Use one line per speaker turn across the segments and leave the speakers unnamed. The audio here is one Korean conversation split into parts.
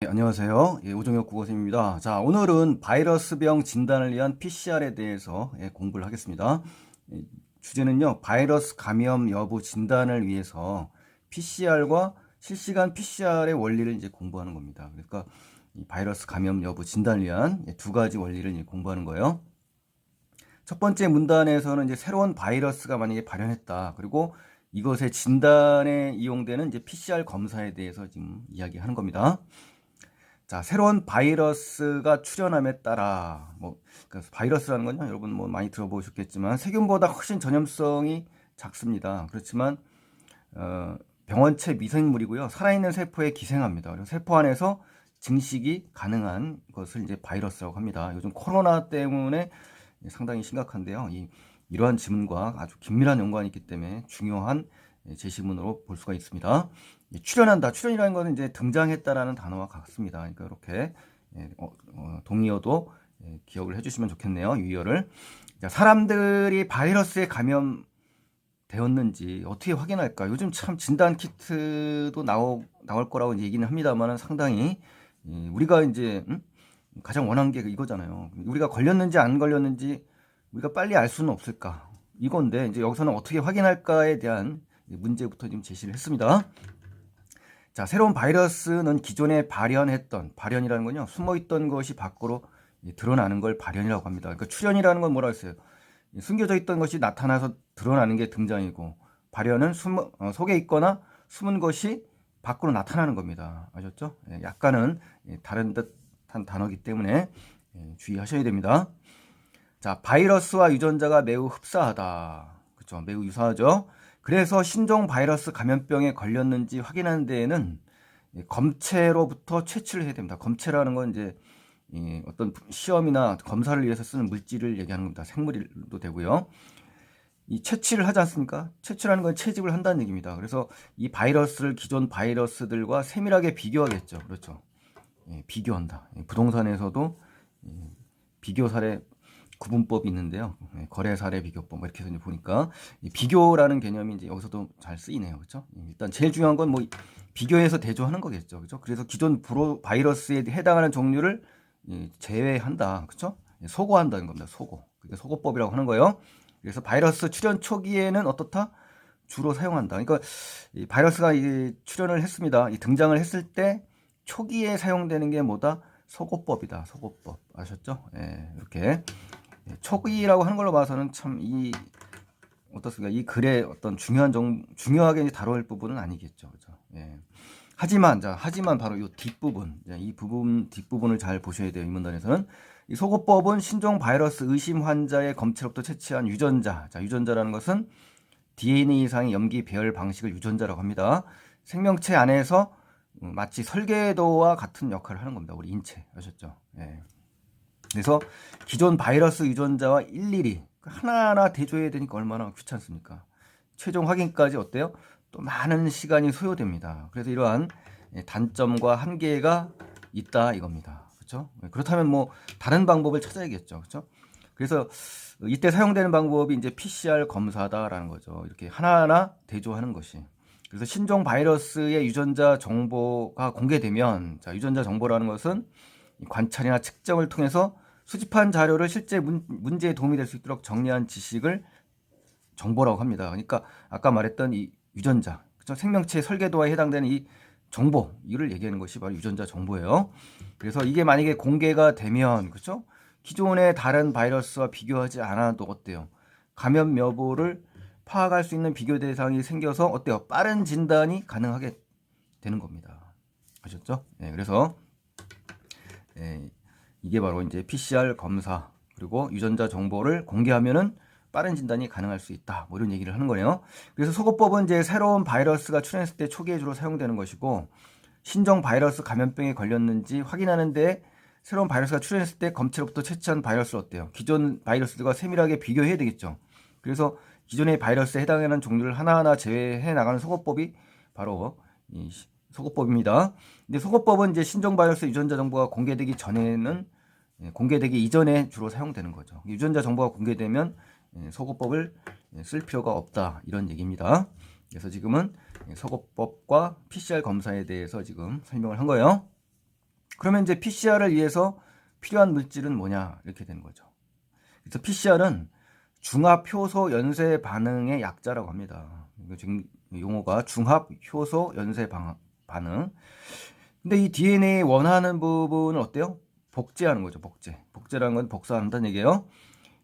안녕하세요. 오종혁 국어쌤입니다. 자, 오늘은 바이러스병 진단을 위한 PCR에 대해서 공부를 하겠습니다. 주제는요, 바이러스 감염 여부 진단을 위해서 PCR과 실시간 PCR의 원리를 이제 공부하는 겁니다. 그러니까 이 바이러스 감염 여부 진단을 위한 두 가지 원리를 이제 공부하는 거예요. 첫 번째 문단에서는 이제 새로운 바이러스가 만약에 발현했다. 그리고 이것의 진단에 이용되는 이제 PCR 검사에 대해서 지금 이야기하는 겁니다. 자, 새로운 바이러스가 출현함에 따라 그러니까 바이러스라는 건요, 여러분 많이 들어보셨겠지만 세균보다 훨씬 전염성이 작습니다. 그렇지만 병원체 미생물이고요, 살아있는 세포에 기생합니다. 그리고 세포 안에서 증식이 가능한 것을 이제 바이러스라고 합니다. 요즘 코로나 때문에 상당히 심각한데요. 이러한 지문과 아주 긴밀한 연관이 있기 때문에 중요한 제시문으로 볼 수가 있습니다. 출현한다. 출현이라는 것은 이제 등장했다라는 단어와 같습니다. 그러니까 이렇게 동의어도 기억을 해주시면 좋겠네요. 유의어를. 자, 사람들이 바이러스에 감염되었는지 어떻게 확인할까? 요즘 참 진단 키트도 나올 거라고 얘기는 합니다만 상당히 우리가 이제 가장 원하는 게 이거잖아요. 우리가 걸렸는지 안 걸렸는지 우리가 빨리 알 수는 없을까? 이건데 이제 여기서는 어떻게 확인할까에 대한 문제부터 지금 제시를 했습니다. 자, 새로운 바이러스는 기존에 발현이라는 건요, 숨어있던 것이 밖으로 드러나는 걸 발현이라고 합니다. 그러니까 출현이라는 건 뭐라고 했어요? 숨겨져 있던 것이 나타나서 드러나는 게 등장이고, 발현은 속에 있거나 숨은 것이 밖으로 나타나는 겁니다. 아셨죠? 약간은 다른 듯한 단어이기 때문에 주의하셔야 됩니다. 자, 바이러스와 유전자가 매우 흡사하다. 그렇죠? 매우 유사하죠? 그래서 신종 바이러스 감염병에 걸렸는지 확인하는 데에는 검체로부터 채취를 해야 됩니다. 검체라는 건 이제 어떤 시험이나 검사를 위해서 쓰는 물질을 얘기하는 겁니다. 생물도 되고요. 이 채취를 하지 않습니까? 채취라는 건 채집을 한다는 얘기입니다. 그래서 이 바이러스를 기존 바이러스들과 세밀하게 비교하겠죠. 그렇죠? 비교한다. 부동산에서도 비교 사례 구분법이 있는데요. 거래 사례 비교법 이렇게 해서 이제 보니까 비교라는 개념이 이제 여기서도 잘 쓰이네요. 그렇죠? 일단 제일 중요한 건 비교해서 대조하는 거겠죠. 그렇죠? 그래서 기존 바이러스에 해당하는 종류를 제외한다. 그렇죠? 소거한다는 겁니다. 소거. 그게 소거법이라고 하는 거예요. 그래서 바이러스 출현 초기에는 어떻다? 주로 사용한다. 그러니까 이 바이러스가 출현을 했습니다. 등장을 했을 때 초기에 사용되는 게 뭐다? 소거법이다. 소거법. 아셨죠? 이렇게 초기라고 하는 걸로 봐서는 참 어떻습니까? 이 글의 어떤 중요하게 다뤄야 할 부분은 아니겠죠. 그죠? 하지만 바로 이 뒷부분, 뒷부분을 잘 보셔야 돼요. 이 문단에서는. 이 소거법은 신종 바이러스 의심 환자의 검체로부터 채취한 유전자. 자, 유전자라는 것은 DNA상의 염기 배열 방식을 유전자라고 합니다. 생명체 안에서 마치 설계도와 같은 역할을 하는 겁니다. 우리 인체. 아셨죠? 그래서 기존 바이러스 유전자와 일일이 하나하나 대조해야 되니까 얼마나 귀찮습니까? 최종 확인까지 어때요? 또 많은 시간이 소요됩니다. 그래서 이러한 단점과 한계가 있다 이겁니다. 그렇죠? 그렇다면 다른 방법을 찾아야겠죠. 그렇죠? 그래서 이때 사용되는 방법이 이제 PCR 검사다라는 거죠. 이렇게 하나하나 대조하는 것이. 그래서 신종 바이러스의 유전자 정보가 공개되면, 자, 유전자 정보라는 것은 관찰이나 측정을 통해서 수집한 자료를 실제 문제에 도움이 될 수 있도록 정리한 지식을 정보라고 합니다. 그러니까 아까 말했던 이 유전자, 그렇죠? 생명체의 설계도에 해당되는 이 정보, 이를 얘기하는 것이 바로 유전자 정보예요. 그래서 이게 만약에 공개가 되면, 그렇죠? 기존의 다른 바이러스와 비교하지 않아도 어때요? 감염 여부를 파악할 수 있는 비교 대상이 생겨서 어때요? 빠른 진단이 가능하게 되는 겁니다. 아셨죠? 그래서 이게 바로 이제 PCR 검사 그리고 유전자 정보를 공개하면은 빠른 진단이 가능할 수 있다. 이런 얘기를 하는 거예요. 그래서 소거법은 이제 새로운 바이러스가 출현했을 때 초기에 주로 사용되는 것이고, 신종 바이러스 감염병에 걸렸는지 확인하는데 새로운 바이러스가 출현했을 때 검체로부터 채취한 바이러스를 어때요? 기존 바이러스들과 세밀하게 비교해야 되겠죠. 그래서 기존의 바이러스에 해당하는 종류를 하나하나 제외해 나가는 소거법이 바로 이 소거법입니다. 근데 소거법은 이제 신종 바이러스 유전자 정보가 공개되기 이전에 주로 사용되는 거죠. 유전자 정보가 공개되면 소거법을 쓸 필요가 없다 이런 얘기입니다. 그래서 지금은 소거법과 PCR 검사에 대해서 지금 설명을 한 거예요. 그러면 이제 PCR을 위해서 필요한 물질은 뭐냐 이렇게 되는 거죠. 그래서 PCR은 중합 효소 연쇄 반응의 약자라고 합니다. 지금 용어가 중합 효소 연쇄 반응. 근데 이 DNA 원하는 부분은 어때요? 복제하는 거죠. 복제라는 건 복사한다는 얘기예요.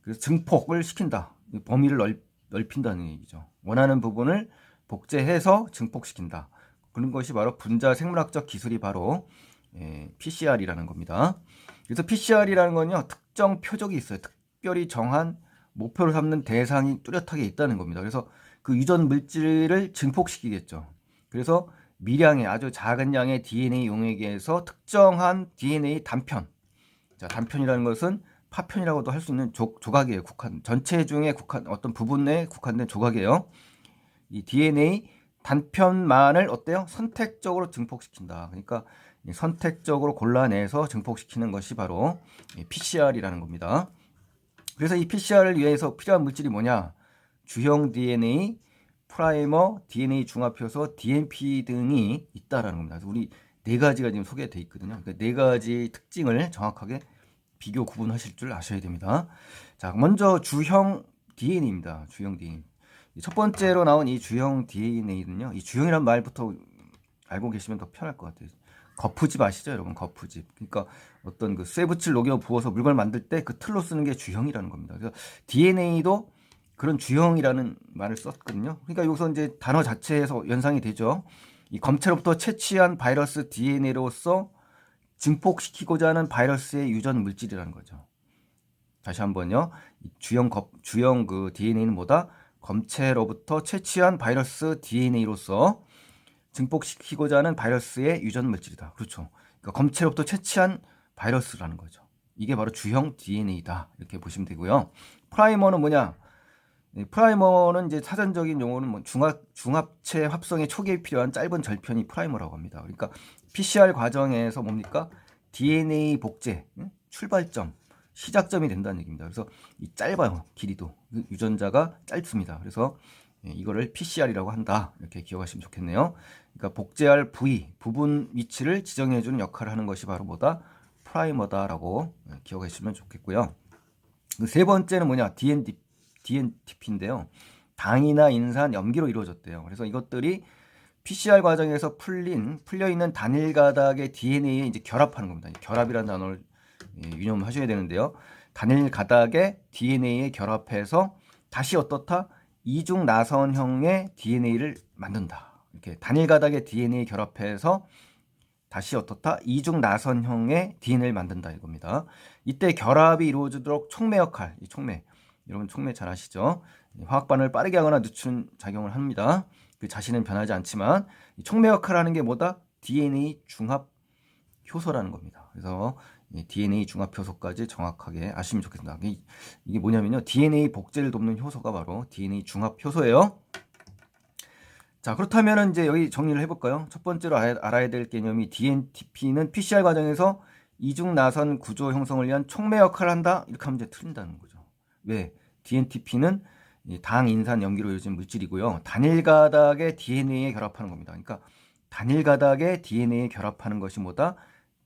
그래서 증폭을 시킨다. 범위를 넓힌다는 얘기죠. 원하는 부분을 복제해서 증폭시킨다. 그런 것이 바로 분자 생물학적 기술이 바로 PCR이라는 겁니다. 그래서 PCR이라는 건요, 특정 표적이 있어요. 특별히 정한 목표로 삼는 대상이 뚜렷하게 있다는 겁니다. 그래서 그 유전 물질을 증폭시키겠죠. 그래서 미량의 아주 작은 양의 DNA 용액에서 특정한 DNA 단편. 자, 단편이라는 것은 파편이라고도 할 수 있는 조각이에요. 전체 중에 어떤 부분에 국한된 조각이에요. 이 DNA 단편만을 어때요? 선택적으로 증폭시킨다. 그러니까 선택적으로 골라내서 증폭시키는 것이 바로 PCR이라는 겁니다. 그래서 이 PCR을 위해서 필요한 물질이 뭐냐? 주형 DNA, 프라이머, DNA 중합효소, DNP 등이 있다라는 겁니다. 그래서 우리 네 가지가 지금 소개되어 있거든요. 그러니까 네 가지 특징을 정확하게 비교 구분하실 줄 아셔야 됩니다. 자, 먼저 주형 DNA입니다. 주형 DNA. 첫 번째로 나온 이 주형 DNA는요. 이 주형이란 말부터 알고 계시면 더 편할 것 같아요. 거푸집 아시죠, 여러분? 거푸집. 그러니까 어떤 그 쇠붙일 녹여 부어서 물건을 만들 때 그 틀로 쓰는 게 주형이라는 겁니다. 그래서 DNA도 그런 주형이라는 말을 썼거든요. 그러니까 여기서 이제 단어 자체에서 연상이 되죠. 이 검체로부터 채취한 바이러스 DNA로서 증폭시키고자 하는 바이러스의 유전 물질이라는 거죠. 다시 한번요. 주형 그 DNA는 뭐다? 검체로부터 채취한 바이러스 DNA로서 증폭시키고자 하는 바이러스의 유전 물질이다. 그렇죠. 그러니까 검체로부터 채취한 바이러스라는 거죠. 이게 바로 주형 DNA다. 이렇게 보시면 되고요. 프라이머는 뭐냐? 프라이머는 이제 사전적인 용어는 뭐 중합체 합성의 초기에 필요한 짧은 절편이 프라이머라고 합니다. 그러니까 PCR 과정에서 뭡니까? DNA 복제, 출발점, 시작점이 된다는 얘기입니다. 그래서 이 짧아요. 길이도. 유전자가 짧습니다. 그래서 이거를 PCR이라고 한다. 이렇게 기억하시면 좋겠네요. 그러니까 복제할 부분 위치를 지정해주는 역할을 하는 것이 바로 뭐다? 프라이머다라고 기억하시면 좋겠고요. 세 번째는 뭐냐? DNTP인데요. 당이나 인산, 염기로 이루어졌대요. 그래서 이것들이 PCR 과정에서 풀려있는 단일 가닥의 DNA에 이제 결합하는 겁니다. 결합이라는 단어를 유념하셔야 되는데요. 단일 가닥의 DNA에 결합해서 다시 어떻다? 이중 나선형의 DNA를 만든다. 이렇게 단일 가닥의 DNA 결합해서 다시 어떻다? 이중 나선형의 DNA를 만든다 이겁니다. 이때 결합이 이루어지도록 촉매 역할, 이 촉매. 여러분 촉매 잘 아시죠? 화학 반응을 빠르게 하거나 늦추는 작용을 합니다. 그 자신은 변하지 않지만 이 촉매 역할을 하는 게 뭐다? DNA 중합 효소라는 겁니다. 그래서 DNA 중합 효소까지 정확하게 아시면 좋겠습니다. 이게 뭐냐면요. DNA 복제를 돕는 효소가 바로 DNA 중합 효소예요. 자, 그렇다면 이제 여기 정리를 해볼까요? 첫 번째로 알아야 될 개념이 DNTP는 PCR 과정에서 이중 나선 구조 형성을 위한 촉매 역할을 한다? 이렇게 하면 이제 틀린다는 거죠. 왜? DNTP는 당, 인산, 염기로 이루어진 물질이고요. 단일 가닥의 DNA에 결합하는 겁니다. 그러니까 단일 가닥의 DNA에 결합하는 것이 뭐다?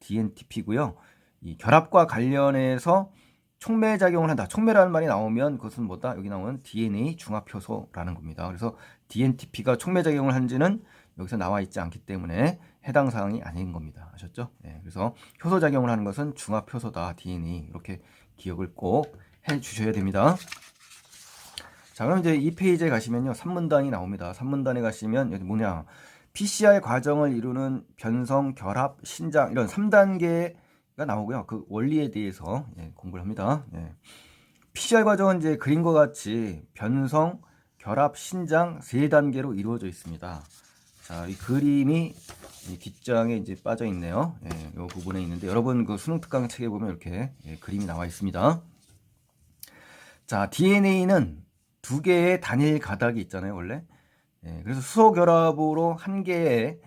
DNTP고요. 이 결합과 관련해서 촉매 작용을 한다. 촉매라는 말이 나오면 그것은 뭐다? 여기 나오는 DNA 중합효소라는 겁니다. 그래서 DNTP가 촉매 작용을 한지는 여기서 나와 있지 않기 때문에 해당 사항이 아닌 겁니다. 아셨죠? 네, 그래서 효소 작용을 하는 것은 중합효소다. DNA 이렇게 기억을 꼭 해주셔야 됩니다. 자, 그럼 이제 이 페이지에 가시면요. 3문단이 나옵니다. 3문단에 가시면 여기 뭐냐? PCR 과정을 이루는 변성, 결합, 신장 이런 3단계가 나오고요. 그 원리에 대해서 공부를 합니다. PCR 과정은 이제 그림과 같이 변성, 결합, 신장 3단계로 이루어져 있습니다. 자, 이 그림이 이 뒷장에 이제 빠져 있네요. 이 부분에 있는데 여러분 그 수능 특강 책에 보면 이렇게 그림이 나와 있습니다. 자, DNA는 2개의 단일 가닥이 있잖아요, 원래. 그래서 수소 결합으로 1개의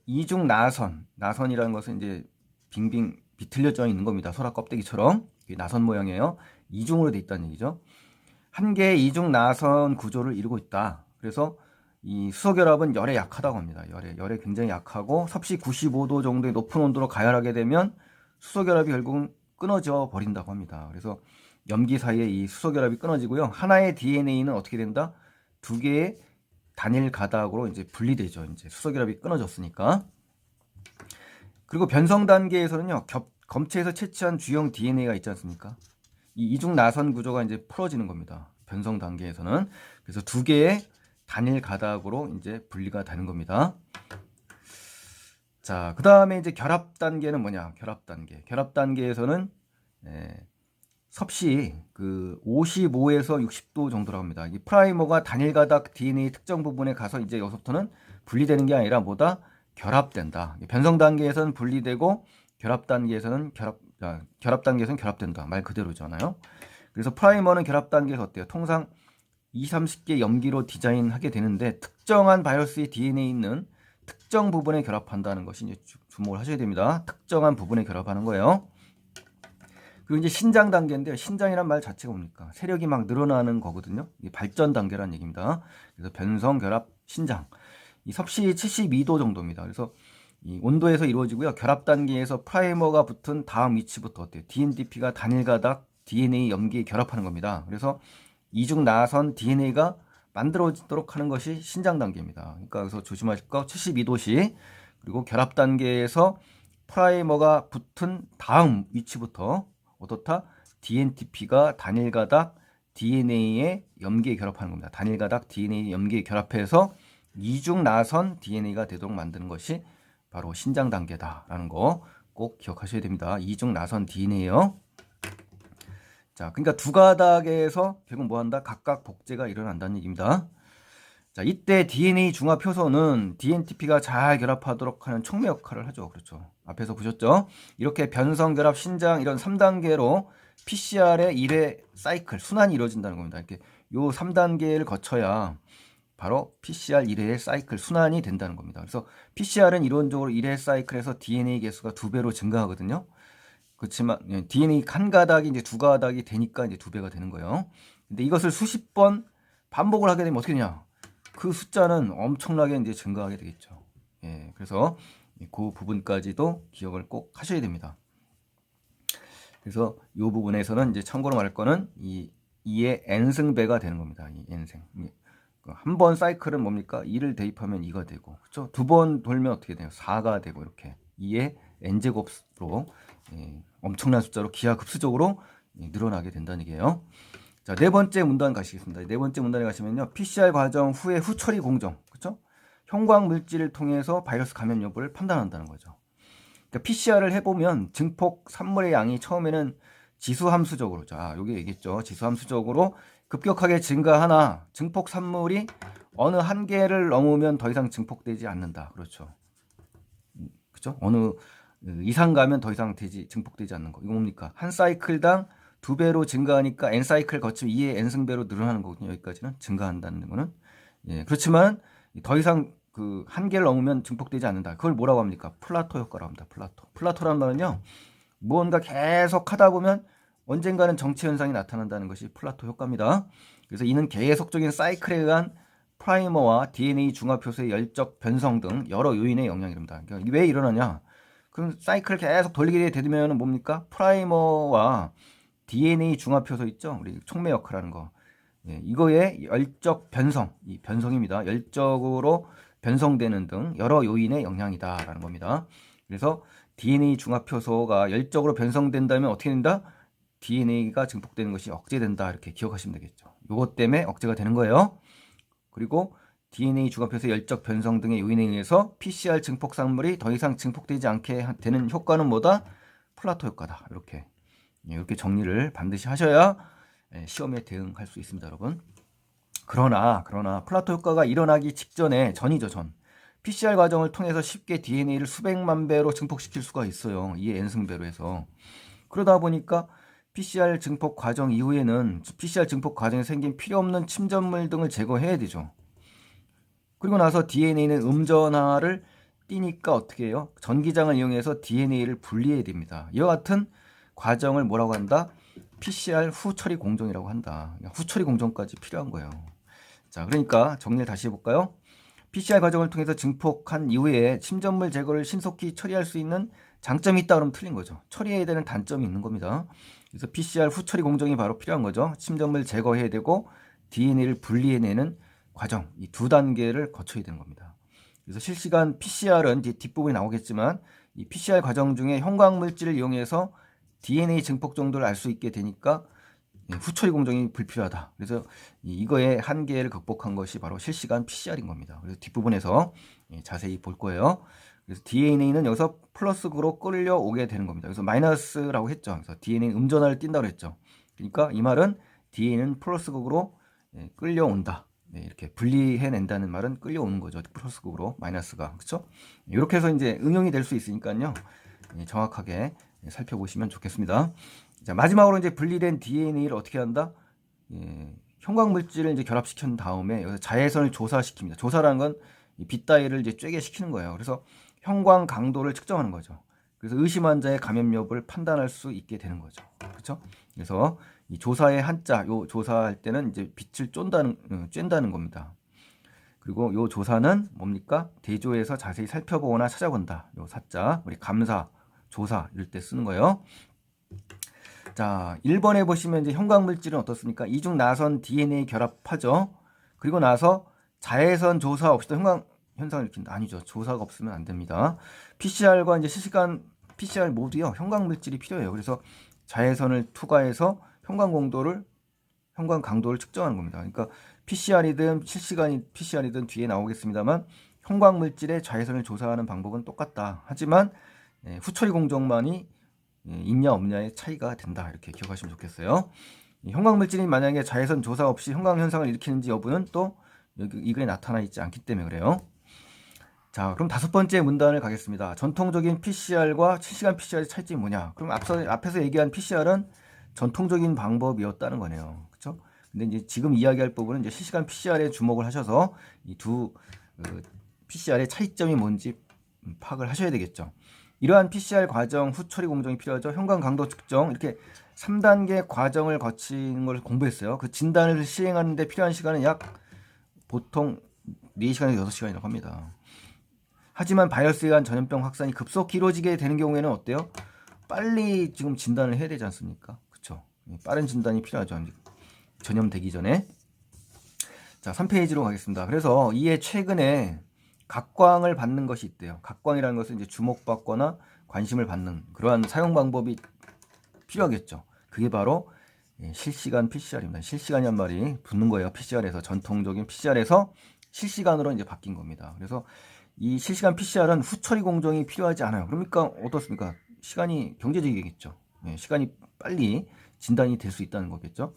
이중 나선이라는 것은 이제 빙빙 비틀려져 있는 겁니다. 소라 껍데기처럼 나선 모양이에요. 이중으로 돼 있다는 얘기죠. 1개의 이중 나선 구조를 이루고 있다. 그래서 이 수소결합은 열에 약하다고 합니다. 열에 굉장히 약하고 섭씨 95도 정도의 높은 온도로 가열하게 되면 수소결합이 결국은 끊어져 버린다고 합니다. 그래서 염기 사이에 이 수소결합이 끊어지고요. 하나의 DNA는 어떻게 된다? 두 개의 단일 가닥으로 이제 분리되죠. 이제 수소결합이 끊어졌으니까. 그리고 변성 단계에서는요, 검체에서 채취한 주형 DNA가 있지 않습니까? 이 이중 나선 구조가 이제 풀어지는 겁니다. 변성 단계에서는. 그래서 두 개의 단일 가닥으로 이제 분리가 되는 겁니다. 자, 그 다음에 이제 결합 단계는 뭐냐? 결합 단계. 결합 단계에서는 섭씨 그 55에서 60도 정도라고 합니다. 이 프라이머가 단일 가닥 DNA 특정 부분에 가서 이제 여기서부터는 분리되는 게 아니라 뭐다? 결합된다. 변성 단계에서는 분리되고 결합 단계에서는 결합된다. 말 그대로잖아요. 그래서 프라이머는 결합 단계에서 어때요? 통상 20, 30개 염기로 디자인하게 되는데 특정한 바이러스의 DNA에 있는 특정 부분에 결합한다는 것이 이제 주목을 하셔야 됩니다. 특정한 부분에 결합하는 거예요. 그리고 이제 신장 단계인데요. 신장이란 말 자체가 뭡니까? 세력이 막 늘어나는 거거든요. 이게 발전 단계란 얘기입니다. 그래서 변성, 결합, 신장. 이 섭씨 72도 정도입니다. 그래서 이 온도에서 이루어지고요. 결합 단계에서 프라이머가 붙은 다음 위치부터 어때요? DNDP가 단일 가닥 DNA 염기에 결합하는 겁니다. 그래서 이중 나선 DNA가 만들어지도록 하는 것이 신장 단계입니다. 그러니까 여기서 조심하실 거 72도씨. 그리고 결합 단계에서 프라이머가 붙은 다음 위치부터 어떻다? DNTP가 단일 가닥 DNA에 염기에 결합하는 겁니다. 단일 가닥 DNA 염기에 결합해서 이중 나선 DNA가 되도록 만드는 것이 바로 신장 단계다라는 거 꼭 기억하셔야 됩니다. 이중 나선 DNA요. 자, 그러니까 두 가닥에서 결국 뭐 한다? 각각 복제가 일어난다는 얘기입니다. 자, 이때 DNA 중합 효소는 DNTP가 잘 결합하도록 하는 촉매 역할을 하죠. 그렇죠. 앞에서 보셨죠? 이렇게 변성, 결합, 신장 이런 3단계로 PCR의 1회 사이클, 순환이 이루어진다는 겁니다. 이렇게 요 3단계를 거쳐야 바로 PCR 1회 사이클, 순환이 된다는 겁니다. 그래서 PCR은 이론적으로 1회 사이클에서 DNA 개수가 2배로 증가하거든요. 그렇지만 DNA 한 가닥이 이제 두 가닥이 되니까 이제 2배가 되는 거예요. 근데 이것을 수십 번 반복을 하게 되면 어떻게 되냐? 그 숫자는 엄청나게 이제 증가하게 되겠죠. 예, 그래서 그 부분까지도 기억을 꼭 하셔야 됩니다. 그래서 이 부분에서는 이제 참고로 말할 거는 이의 n승배가 되는 겁니다. 이 n승. 한 번 사이클은 뭡니까? 2를 대입하면 2가 되고, 그렇죠? 두 번 돌면 어떻게 돼요? 4가 되고 이렇게 2의 n제곱으로 엄청난 숫자로 기하급수적으로 늘어나게 된다는 얘기예요. 자, 네 번째 문단 가시겠습니다. 네 번째 문단에 가시면요. PCR 과정 후에 후처리 공정. 그렇죠? 형광 물질을 통해서 바이러스 감염 여부를 판단한다는 거죠. 그러니까 PCR을 해보면 증폭 산물의 양이 처음에는 지수함수적으로, 자, 여기 얘기했죠. 지수함수적으로 급격하게 증가하나 증폭 산물이 어느 한계를 넘으면 더 이상 증폭되지 않는다. 그렇죠. 그렇죠? 어느 이상 가면 더 이상 증폭되지 않는 거. 이거 뭡니까? 한 사이클당 2배로 증가하니까 n 사이클 거치면 2의 n승배로 늘어나는 거거든요. 여기까지는 증가한다는 거는. 예, 그렇지만 더 이상 그 한계를 넘으면 증폭되지 않는다. 그걸 뭐라고 합니까? 플라토 효과라고 합니다. 플라토라는 말은요. 무언가 계속 하다 보면 언젠가는 정체 현상이 나타난다는 것이 플라토 효과입니다. 그래서 이는 계속적인 사이클에 의한 프라이머와 DNA 중합 효소의 열적 변성 등 여러 요인의 영향입니다. 그러니까 왜 일어나냐? 그럼 사이클을 계속 돌리게 되면 뭡니까? 프라이머와 DNA 중합 효소 있죠? 우리 촉매 역할하는 거. 예, 이거의 열적 변성, 이 변성입니다. 열적으로 변성되는 등 여러 요인의 영향이다라는 겁니다. 그래서 DNA 중합 효소가 열적으로 변성된다면 어떻게 된다? DNA가 증폭되는 것이 억제된다. 이렇게 기억하시면 되겠죠. 이것 때문에 억제가 되는 거예요. 그리고 DNA 중합 효소 열적 변성 등의 요인에 의해서 PCR 증폭 산물이 더 이상 증폭되지 않게 되는 효과는 뭐다? 플라토 효과다. 이렇게 정리를 반드시 하셔야 시험에 대응할 수 있습니다, 여러분. 그러나 플라토 효과가 일어나기 전이죠. PCR 과정을 통해서 쉽게 DNA를 수백만 배로 증폭시킬 수가 있어요. 이에 n승배로 해서. 그러다 보니까 PCR 증폭 과정 이후에는 PCR 증폭 과정에 생긴 필요 없는 침전물 등을 제거해야 되죠. 그리고 나서 DNA는 음전화를 띠니까 어떻게 해요? 전기장을 이용해서 DNA를 분리해야 됩니다. 이와 같은 과정을 뭐라고 한다? PCR 후처리 공정이라고 한다. 후처리 공정까지 필요한 거예요. 자, 그러니까 정리를 다시 해볼까요? PCR 과정을 통해서 증폭한 이후에 침전물 제거를 신속히 처리할 수 있는 장점이 있다 그러면 틀린 거죠. 처리해야 되는 단점이 있는 겁니다. 그래서 PCR 후 처리 공정이 바로 필요한 거죠. 침전물 제거해야 되고 DNA를 분리해내는 과정, 이 두 단계를 거쳐야 되는 겁니다. 그래서 실시간 PCR은 이제 뒷부분에 나오겠지만 이 PCR 과정 중에 형광 물질을 이용해서 DNA 증폭 정도를 알 수 있게 되니까 후처리 공정이 불필요하다. 그래서 이거의 한계를 극복한 것이 바로 실시간 PCR인 겁니다. 그래서 뒷부분에서 자세히 볼 거예요. 그래서 DNA는 여기서 플러스로 끌려오게 되는 겁니다. 그래서 마이너스라고 했죠. 그래서 DNA 음전화를 띈다고 했죠. 그러니까 이 말은 DNA는 플러스극으로 끌려온다. 이렇게 분리해낸다는 말은 끌려오는 거죠. 플러스극으로 마이너스가. 그렇죠? 이렇게 해서 이제 응용이 될 수 있으니까요. 정확하게 살펴보시면 좋겠습니다. 자, 마지막으로 이제 분리된 DNA를 어떻게 한다? 형광 물질을 이제 결합시킨 다음에 여기서 자외선을 조사시킵니다. 조사라는 건 빛 따위를 이제 쬐게 시키는 거예요. 그래서 형광 강도를 측정하는 거죠. 그래서 의심 환자의 감염 여부를 판단할 수 있게 되는 거죠. 그렇죠? 그래서 이 조사의 한자, 요 조사할 때는 이제 빛을 쬐다는 겁니다. 그리고 요 조사는 뭡니까? 대조해서 자세히 살펴보거나 찾아본다. 요 사자, 우리 감사, 조사 이럴 때 쓰는 거예요. 자, 1번에 보시면 이제 형광 물질은 어떻습니까? 이중 나선 DNA 결합하죠. 그리고 나서 자외선 조사 없이도 형광 현상을 일으킨다. 아니죠. 조사가 없으면 안 됩니다. PCR과 이제 실시간 PCR 모두요. 형광 물질이 필요해요. 그래서 자외선을 투과해서 형광 강도를 측정하는 겁니다. 그러니까 PCR이든 실시간 PCR이든 뒤에 나오겠습니다만 형광 물질의 자외선을 조사하는 방법은 똑같다. 하지만 후처리 공정만이 있냐 없냐의 차이가 된다. 이렇게 기억하시면 좋겠어요. 형광 물질이 만약에 자외선 조사 없이 형광 현상을 일으키는지 여부는 또 여기 이 글에 나타나 있지 않기 때문에 그래요. 자, 그럼 다섯 번째 문단을 가겠습니다. 전통적인 PCR과 실시간 PCR의 차이점이 뭐냐? 그럼 앞에서 얘기한 PCR은 전통적인 방법이었다는 거네요. 그렇죠? 근데 이제 지금 이야기할 부분은 이제 실시간 PCR에 주목을 하셔서 이 두 PCR의 차이점이 뭔지 파악을 하셔야 되겠죠. 이러한 PCR 과정 후 처리 공정이 필요하죠. 형광 강도 측정 이렇게 3단계 과정을 거치는 걸 공부했어요. 그 진단을 시행하는데 필요한 시간은 약 보통 4시간에서 6시간이라고 합니다. 하지만 바이러스에 의한 전염병 확산이 급속히 이루어지게 되는 경우에는 어때요? 빨리 지금 진단을 해야 되지 않습니까? 그렇죠? 빠른 진단이 필요하죠. 전염되기 전에. 자, 3페이지로 가겠습니다. 그래서 이에 최근에 각광을 받는 것이 있대요. 각광이라는 것은 이제 주목받거나 관심을 받는 그러한 사용 방법이 필요하겠죠. 그게 바로 실시간 PCR입니다. 실시간이란 말이 붙는 거예요. PCR에서 전통적인 PCR에서 실시간으로 이제 바뀐 겁니다. 그래서 이 실시간 PCR은 후처리 공정이 필요하지 않아요. 그러니까 어떻습니까? 시간이 경제적이겠죠. 시간이 빨리 진단이 될 수 있다는 거겠죠.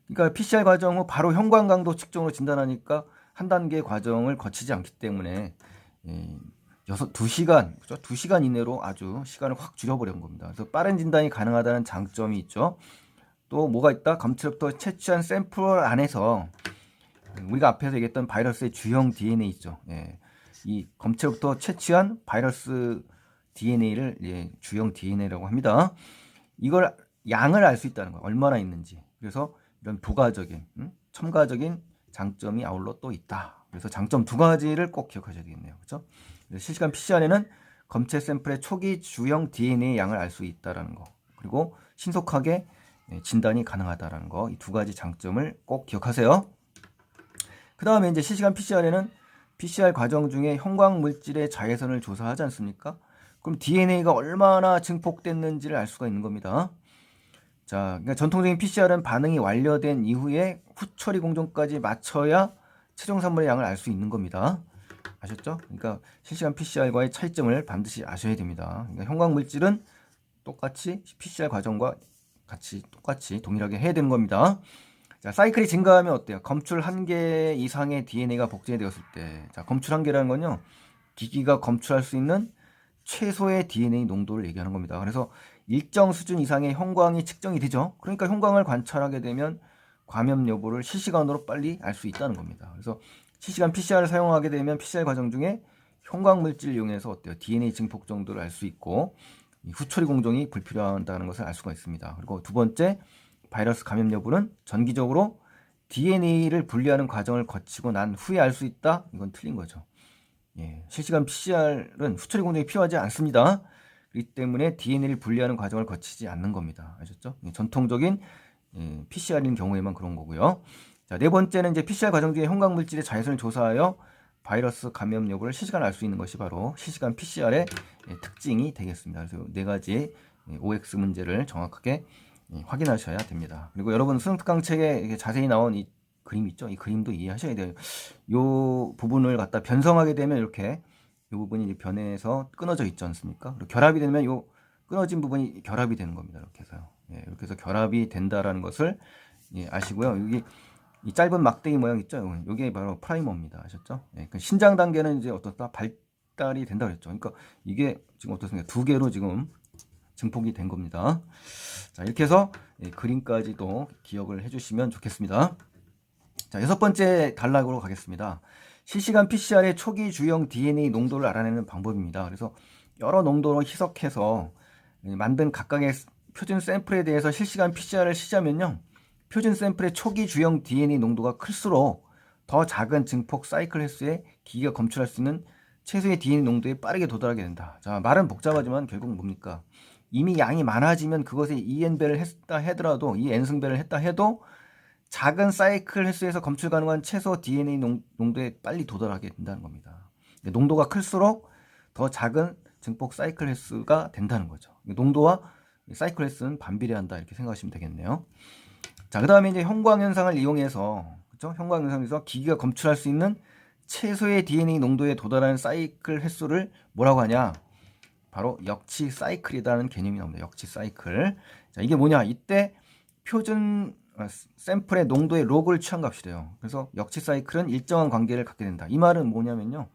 그러니까 PCR 과정 후 바로 형광 강도 측정으로 진단하니까 한 단계 과정을 거치지 않기 때문에 2시간, 그렇죠? 2시간 이내로 아주 시간을 확 줄여버린 겁니다. 그래서 빠른 진단이 가능하다는 장점이 있죠. 또 뭐가 있다? 검체로부터 채취한 샘플 안에서 우리가 앞에서 얘기했던 바이러스의 주형 DNA 있죠. 이 검체로부터 채취한 바이러스 DNA를 주형 DNA라고 합니다. 이걸 양을 알 수 있다는 거예요. 얼마나 있는지. 그래서 이런 부가적인, 첨가적인 장점이 아울러 또 있다. 그래서 장점 두 가지를 꼭 기억하셔야 되겠네요. 그렇죠? 실시간 PCR에는 검체 샘플의 초기 주형 DNA 양을 알 수 있다는 거. 그리고 신속하게 진단이 가능하다는 거. 이 두 가지 장점을 꼭 기억하세요. 그 다음에 이제 실시간 PCR에는 PCR 과정 중에 형광 물질의 자외선을 조사하지 않습니까? 그럼 DNA가 얼마나 증폭됐는지를 알 수가 있는 겁니다. 자, 그러니까 전통적인 PCR은 반응이 완료된 이후에 후처리 공정까지 맞춰야 최종 산물의 양을 알 수 있는 겁니다. 아셨죠? 그러니까 실시간 PCR과의 차이점을 반드시 아셔야 됩니다. 그러니까 형광 물질은 똑같이 PCR 과정과 똑같이 동일하게 해야 되는 겁니다. 자, 사이클이 증가하면 어때요? 검출 1개 이상의 DNA가 복제되었을 때, 자, 검출 1개라는 건요, 기기가 검출할 수 있는 최소의 DNA 농도를 얘기하는 겁니다. 그래서 일정 수준 이상의 형광이 측정이 되죠. 그러니까 형광을 관찰하게 되면 감염 여부를 실시간으로 빨리 알 수 있다는 겁니다. 그래서 실시간 PCR을 사용하게 되면 PCR 과정 중에 형광 물질을 이용해서 어때요? DNA 증폭 정도를 알 수 있고 후처리 공정이 불필요하다는 것을 알 수가 있습니다. 그리고 두 번째, 바이러스 감염 여부는 전기적으로 DNA를 분리하는 과정을 거치고 난 후에 알 수 있다? 이건 틀린 거죠. 예, 실시간 PCR은 후처리 공정이 필요하지 않습니다. 그렇기 때문에 DNA를 분리하는 과정을 거치지 않는 겁니다. 아셨죠? 예, 전통적인 PCR인 경우에만 그런 거고요. 자, 네 번째는 이제 PCR 과정 중에 형광 물질의 자외선을 조사하여 바이러스 감염 여부를 실시간 알 수 있는 것이 바로 실시간 PCR의 특징이 되겠습니다. 그래서 네 가지 OX 문제를 정확하게 확인하셔야 됩니다. 그리고 여러분 수능 특강 책에 자세히 나온 이 그림 있죠? 이 그림도 이해하셔야 돼요. 이 부분을 갖다 변성하게 되면 이렇게 이 부분이 이제 변해서 끊어져 있지 않습니까? 그리고 결합이 되면 이 끊어진 부분이 결합이 되는 겁니다. 이렇게 해서요. 예, 이렇게 해서 결합이 된다라는 것을 아시고요. 여기 이 짧은 막대기 모양 있죠? 이게 바로 프라이머입니다. 아셨죠? 예, 그 신장 단계는 이제 어떻다 발달이 된다 그랬죠. 그러니까 이게 지금 어떻습니까? 두 개로 지금 증폭이 된 겁니다. 자, 이렇게 해서 그림까지도 기억을 해주시면 좋겠습니다. 자, 여섯 번째 단락으로 가겠습니다. 실시간 PCR의 초기 주형 DNA 농도를 알아내는 방법입니다. 그래서 여러 농도로 희석해서 만든 각각의 표준 샘플에 대해서 실시간 PCR을 시자면요. 표준 샘플의 초기 주형 DNA 농도가 클수록 더 작은 증폭 사이클 횟수에 기기가 검출할 수 있는 최소의 DNA 농도에 빠르게 도달하게 된다. 자, 말은 복잡하지만 결국 뭡니까? 이미 양이 많아지면 그것에 2n배를 했다 하더라도 2n승배를 했다 해도 작은 사이클 횟수에서 검출 가능한 최소 DNA 농도에 빨리 도달하게 된다는 겁니다. 농도가 클수록 더 작은 증폭 사이클 횟수가 된다는 거죠. 농도와 사이클 횟수는 반비례한다 이렇게 생각하시면 되겠네요. 자, 그 다음에 이제 형광현상을 이용해서, 그렇죠? 형광현상에서 기기가 검출할 수 있는 최소의 DNA 농도에 도달하는 사이클 횟수를 뭐라고 하냐? 바로 역치 사이클이라는 개념이 나옵니다. 역치 사이클. 자, 이게 뭐냐? 이때 표준 샘플의 농도의 로그를 취한 값이래요. 그래서 역치 사이클은 일정한 관계를 갖게 된다. 이 말은 뭐냐면요.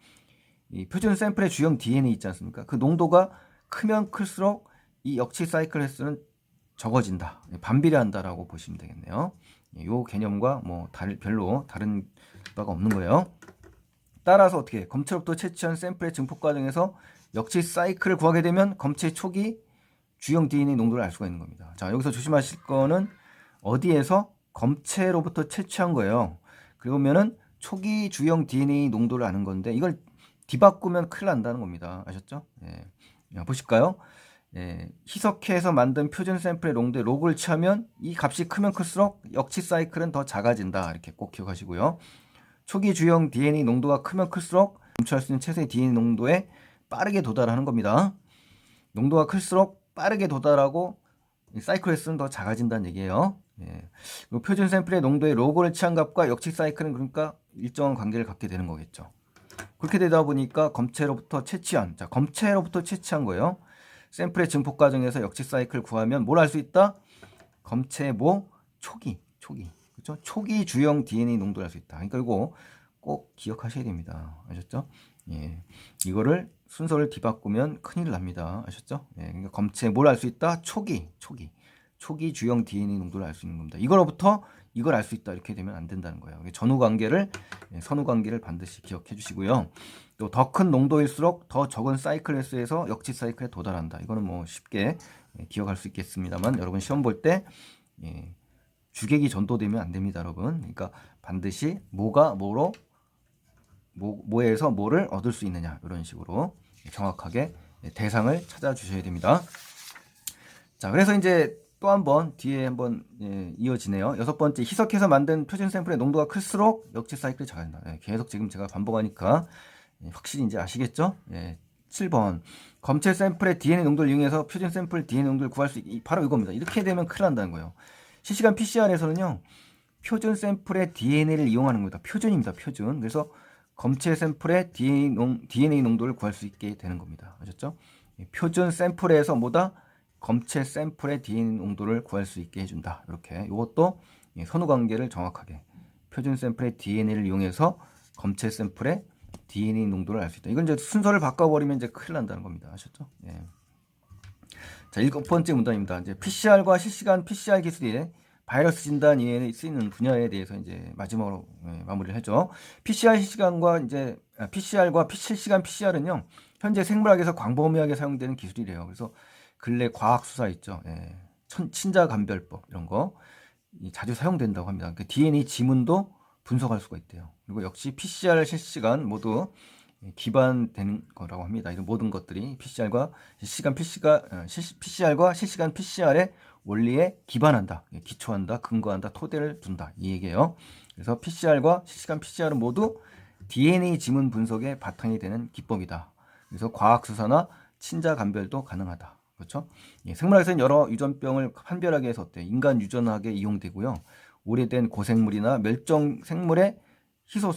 이 표준 샘플의 주형 DNA 있지 않습니까? 그 농도가 크면 클수록 이 역치 사이클 횟수는 적어진다. 반비례한다라고 보시면 되겠네요. 이 개념과 뭐 별로 다른 바가 없는 거예요. 따라서 어떻게 검체로부터 채취한 샘플의 증폭 과정에서 역치 사이클을 구하게 되면 검체 초기 주형 DNA 농도를 알 수가 있는 겁니다. 자, 여기서 조심하실 거는 어디에서 검체로부터 채취한 거예요. 그러면은 초기 주형 DNA 농도를 아는 건데 이걸 뒤바꾸면 큰일 난다는 겁니다. 아셨죠? 예. 보실까요? 예, 희석해서 만든 표준 샘플의 농도에 로그를 취하면 이 값이 크면 클수록 역치 사이클은 더 작아진다. 이렇게 꼭 기억하시고요. 초기 주형 DNA 농도가 크면 클수록 검출할 수 있는 최소의 DNA 농도에 빠르게 도달하는 겁니다. 농도가 클수록 빠르게 도달하고 사이클 횟수는 더 작아진다는 얘기예요. 예. 그리고 표준 샘플의 농도의 로그를 취한 값과 역치 사이클은 그러니까 일정한 관계를 갖게 되는 거겠죠. 그렇게 되다 보니까 검체로부터 채취한 거예요. 샘플의 증폭 과정에서 역치 사이클 구하면 뭘 알 수 있다? 검체모 초기, 그렇죠? 초기 주형 DNA 농도를 알 수 있다. 그러니까 이거 꼭 기억하셔야 됩니다. 아셨죠? 예, 이거를 순서를 뒤바꾸면 큰일 납니다. 아셨죠? 예, 그러니까 검체 뭘 알 수 있다? 초기 주형 DNA 농도를 알 수 있는 겁니다. 이거로부터 이걸 알 수 있다 이렇게 되면 안 된다는 거예요. 선후 관계를 반드시 기억해 주시고요. 또 더 큰 농도일수록 더 적은 사이클 횟수에서 역치 사이클에 도달한다. 이거는 뭐 쉽게 기억할 수 있겠습니다만 여러분 시험 볼 때 주객이 전도되면 안 됩니다, 여러분. 그러니까 반드시 뭐에서 뭐를 얻을 수 있느냐 이런 식으로 정확하게 대상을 찾아주셔야 됩니다. 자, 그래서 이제 또 한번 뒤에 한번 이어지네요. 여섯 번째, 희석해서 만든 표준 샘플의 농도가 클수록 역치 사이클이 작아진다. 계속 지금 제가 반복하니까 확실히 이제 아시겠죠? 7번, 검체 샘플의 DNA 농도를 이용해서 표준 샘플 DNA 농도를 구할 수 바로 이겁니다. 이렇게 되면 큰일 난다는 거예요. 실시간 PCR에서는요, 표준 샘플의 DNA를 이용하는 겁니다. 표준입니다. 표준. 그래서 검체 샘플의 DNA 농도를 구할 수 있게 되는 겁니다. 아셨죠? 표준 샘플에서 뭐다? 검체 샘플의 DNA 농도를 구할 수 있게 해준다. 이렇게 이것도 선후 관계를 정확하게 표준 샘플의 DNA를 이용해서 검체 샘플의 DNA 농도를 알 수 있다. 이건 이제 순서를 바꿔버리면 이제 큰일 난다는 겁니다. 아셨죠? 예. 자, 7번째 문단입니다. 이제 PCR과 실시간 PCR 기술이 바이러스 진단 이외에 쓰이는 분야에 대해서 이제 마지막으로 마무리를 하죠. PCR과 실시간 PCR은요, 현재 생물학에서 광범위하게 사용되는 기술이래요. 그래서 근래 과학 수사 있죠. 친자 감별법 이런 거. 자주 사용된다고 합니다. 그 DNA 지문도 분석할 수가 있대요. 그리고 역시 PCR 실시간 모두 기반되는 거라고 합니다. 이런 모든 것들이 PCR과 실시간 PCR의 원리에 기반한다, 기초한다, 근거한다, 토대를 둔다 이 얘기예요. 그래서 PCR과 실시간 PCR은 모두 DNA 지문 분석의 바탕이 되는 기법이다. 그래서 과학 수사나 친자 감별도 가능하다. 그렇죠? 생물학에서는 여러 유전병을 판별하기 위해서 어때요? 인간 유전학에 이용되고요. 오래된 고생물이나 멸종 생물의 희소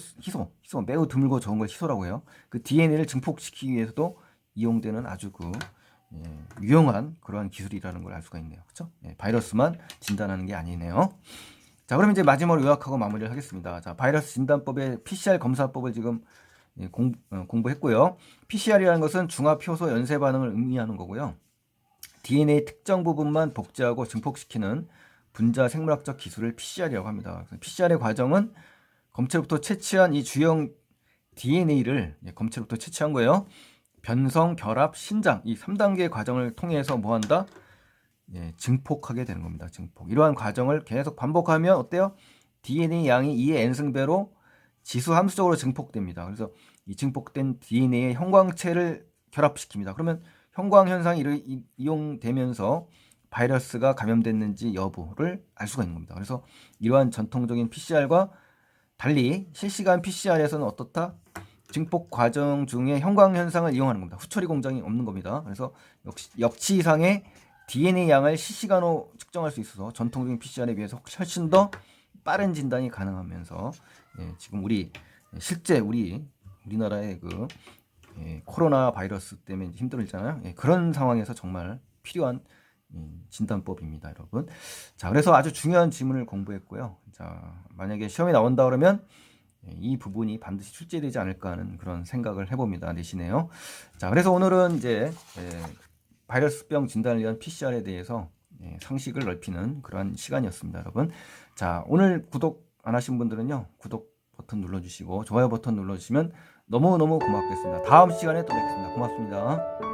매우 드물고 적은 걸 희소라고 해요. 그 DNA를 증폭시키기 위해서도 이용되는 아주 유용한 그러한 기술이라는 걸 알 수가 있네요. 그렇죠? 바이러스만 진단하는 게 아니네요. 자, 그럼 이제 마지막으로 요약하고 마무리를 하겠습니다. 자, 바이러스 진단법의 PCR 검사법을 지금 공부했고요. PCR이라는 것은 중합 효소 연쇄 반응을 의미하는 거고요. DNA 특정 부분만 복제하고 증폭시키는 분자 생물학적 기술을 PCR이라고 합니다. PCR의 과정은 검체로부터 채취한 이 주형 DNA를 검체로부터 채취한 거예요. 변성, 결합, 신장 이 3단계 과정을 통해서 뭐한다? 증폭하게 되는 겁니다. 증폭. 이러한 과정을 계속 반복하면 어때요? DNA 양이 2의 n승배로 지수 함수적으로 증폭됩니다. 그래서 이 증폭된 DNA의 형광체를 결합시킵니다. 그러면 형광 현상이 이용되면서 바이러스가 감염됐는지 여부를 알 수가 있는 겁니다. 그래서 이러한 전통적인 PCR과 달리 실시간 PCR에서는 어떻다? 증폭 과정 중에 형광 현상을 이용하는 겁니다. 후처리 공정이 없는 겁니다. 그래서 역치 이상의 DNA 양을 실시간으로 측정할 수 있어서 전통적인 PCR에 비해서 훨씬 더 빠른 진단이 가능하면서 지금 실제 우리나라의 코로나 바이러스 때문에 힘들잖아요. 그런 상황에서 정말 필요한 진단법입니다, 여러분. 자, 그래서 아주 중요한 지문을 공부했고요. 자, 만약에 시험에 나온다 그러면 이 부분이 반드시 출제되지 않을까 하는 그런 생각을 해봅니다. 내시네요. 자, 그래서 오늘은 이제 바이러스병 진단을 위한 PCR에 대해서 상식을 넓히는 그런 시간이었습니다, 여러분. 자, 오늘 구독 안 하신 분들은요, 구독 버튼 눌러주시고 좋아요 버튼 눌러주시면 너무너무 고맙겠습니다. 다음 시간에 또 뵙겠습니다. 고맙습니다.